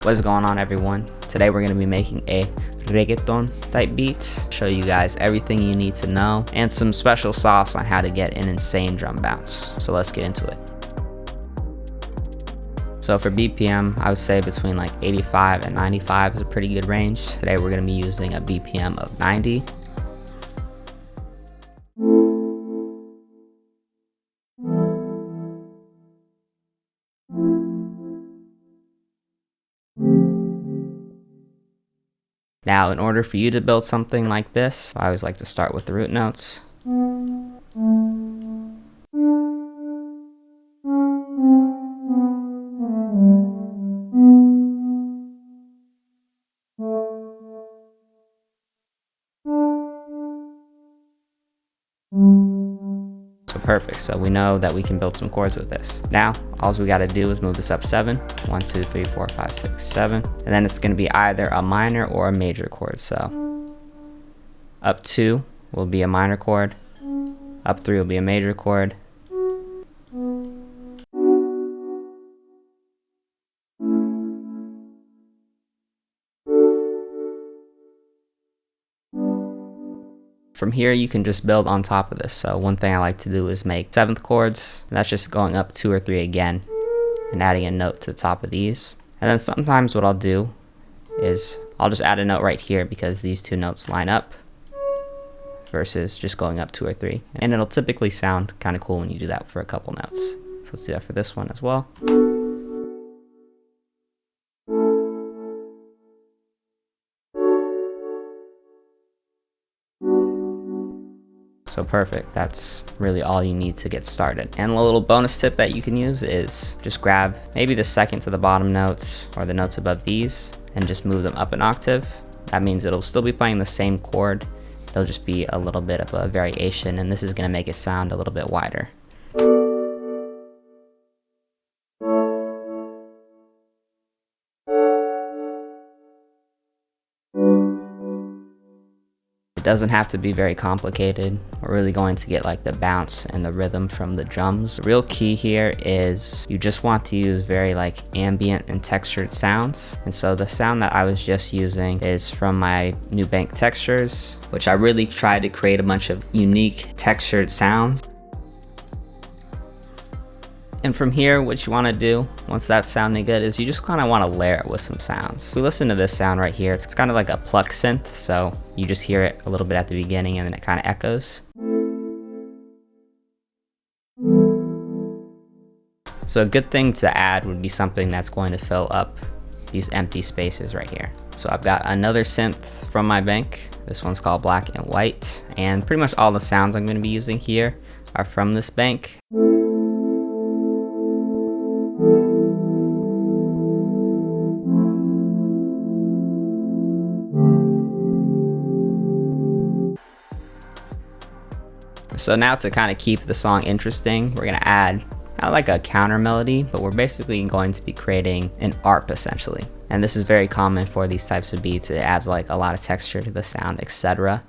What's going on, everyone? Today we're going to be making a reggaeton type beat. Show you guys everything you need to know and some special sauce on how to get an insane drum bounce. So let's get into it. So for BPM, I would say between like 85 and 95 is a pretty good range. Today we're going to be using a BPM of 90. Now, in order for you to build something like this, I always like to start with the root notes. So perfect, so we know that we can build some chords with this. Now, all we gotta do is move this up 7. 1, 2, 3, 4, 5, 6, 7. And then it's gonna be either a minor or a major chord. So up 2 will be a minor chord. Up 3 will be a major chord. From here, you can just build on top of this. So one thing I like to do is make 7th chords. And that's just going up 2 or 3 again and adding a note to the top of these. And then sometimes what I'll do is I'll just add a note right here because these two notes line up versus just going up 2 or 3. And it'll typically sound kind of cool when you do that for a couple notes. So let's do that for this one as well. So perfect, that's really all you need to get started. And a little bonus tip that you can use is just grab maybe the second to the bottom notes or the notes above these and just move them up an octave. That means it'll still be playing the same chord. It'll just be a little bit of a variation, and this is gonna make it sound a little bit wider. It doesn't have to be very complicated. We're really going to get like the bounce and the rhythm from the drums. The real key here is you just want to use very like ambient and textured sounds. And so the sound that I was just using is from my Nubank Textures, which I really tried to create a bunch of unique textured sounds. And from here, what you want to do, once that's sounding good, is you just kind of want to layer it with some sounds. If we listen to this sound right here, it's kind of like a pluck synth, so you just hear it a little bit at the beginning and then it kind of echoes. So a good thing to add would be something that's going to fill up these empty spaces right here. So I've got another synth from my bank. This one's called Black and White, and pretty much all the sounds I'm going to be using here are from this bank. So now to kind of keep the song interesting, we're gonna add not like a counter melody, but we're basically going to be creating an ARP essentially. And this is very common for these types of beats. It adds like a lot of texture to the sound, etc.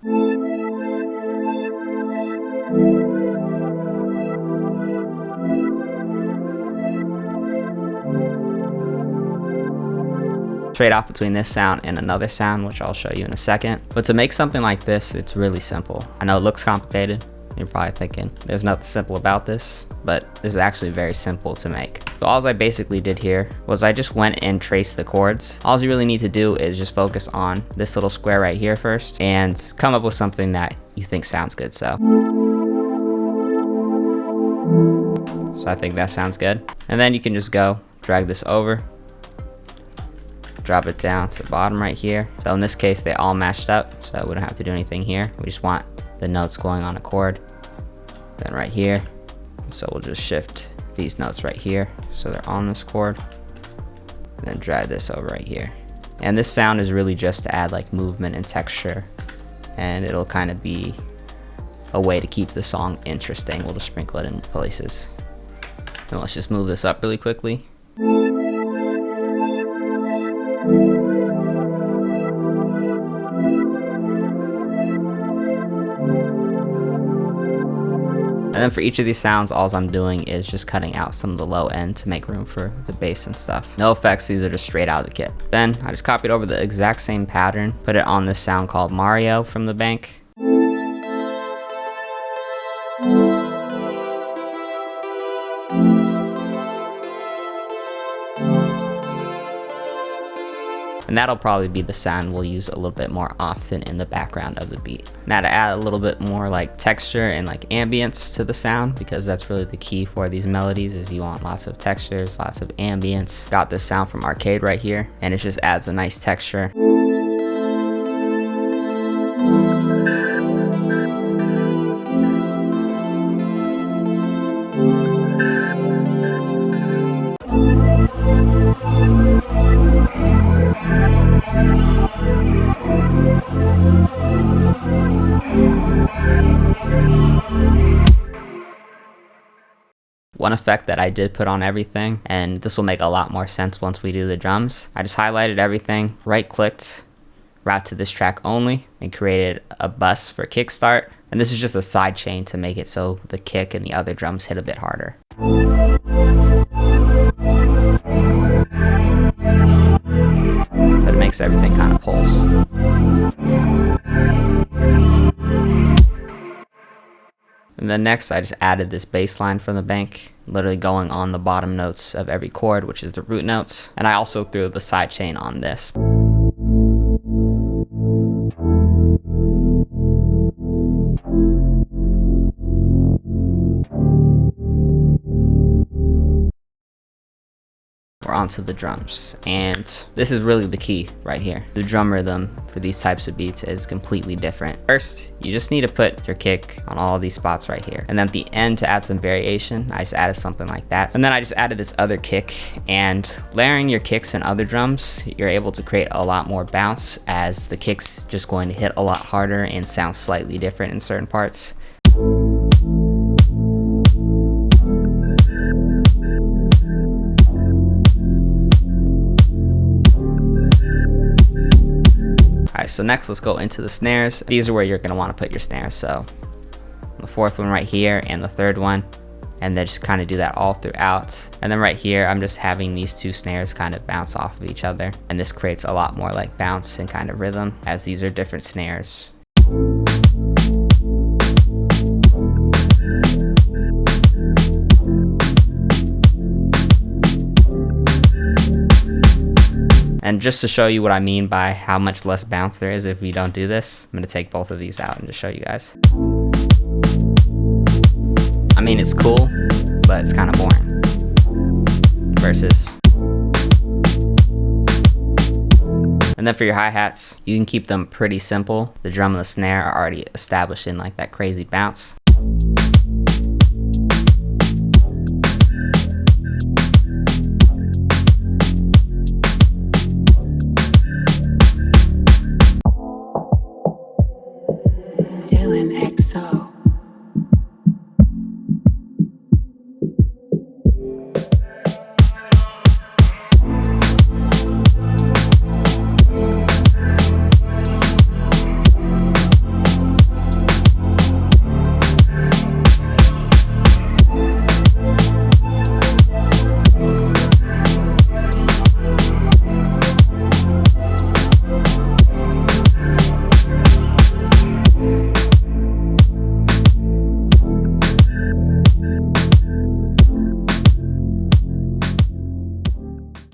Trade off between this sound and another sound, which I'll show you in a second. But to make something like this, it's really simple. I know it looks complicated. You're probably thinking, there's nothing simple about this, but this is actually very simple to make. So all I basically did here was I just went and traced the chords. All you really need to do is just focus on this little square right here first and come up with something that you think sounds good. So I think that sounds good. And then you can just go drag this over, drop it down to the bottom right here. So in this case, they all matched up, so we don't have to do anything here. We just want the notes going on a chord, then right here. So we'll just shift these notes right here so they're on this chord, and then drag this over right here. And this sound is really just to add like movement and texture, and it'll kind of be a way to keep the song interesting. We'll just sprinkle it in places. And let's just move this up really quickly. And then for each of these sounds, all I'm doing is just cutting out some of the low end to make room for the bass and stuff. No effects, these are just straight out of the kit. Then I just copied over the exact same pattern, put it on this sound called Mario from the bank. And that'll probably be the sound we'll use a little bit more often in the background of the beat. Now to add a little bit more like texture and like ambience to the sound, because that's really the key for these melodies, is you want lots of textures, lots of ambience. Got this sound from Arcade right here, and it just adds a nice texture. One effect that I did put on everything, and this will make a lot more sense once we do the drums, I just highlighted everything, right clicked, route to this track only, and created a bus for kickstart. And this is just a side chain to make it so the kick and the other drums hit a bit harder. But it makes everything kind of pulse. And then next I just added this bass line from the bank, literally going on the bottom notes of every chord, which is the root notes. And I also threw the side chain on this. We're onto the drums, and this is really the key right here. The drum rhythm for these types of beats is completely different. First, you just need to put your kick on all of these spots right here, and then at the end, to add some variation, I just added something like that. And then I just added this other kick, and layering your kicks and other drums, you're able to create a lot more bounce, as the kick's just going to hit a lot harder and sound slightly different in certain parts. Alright, so next let's go into the snares. These are where you're going to want to put your snares. So the fourth one right here and the third one, and then just kind of do that all throughout. And then right here, I'm just having these two snares kind of bounce off of each other. And this creates a lot more like bounce and kind of rhythm, as these are different snares. And just to show you what I mean by how much less bounce there is if we don't do this, I'm gonna take both of these out and just show you guys. I mean, it's cool, but it's kind of boring. Versus. And then for your hi-hats, you can keep them pretty simple. The drum and the snare are already established in like that crazy bounce.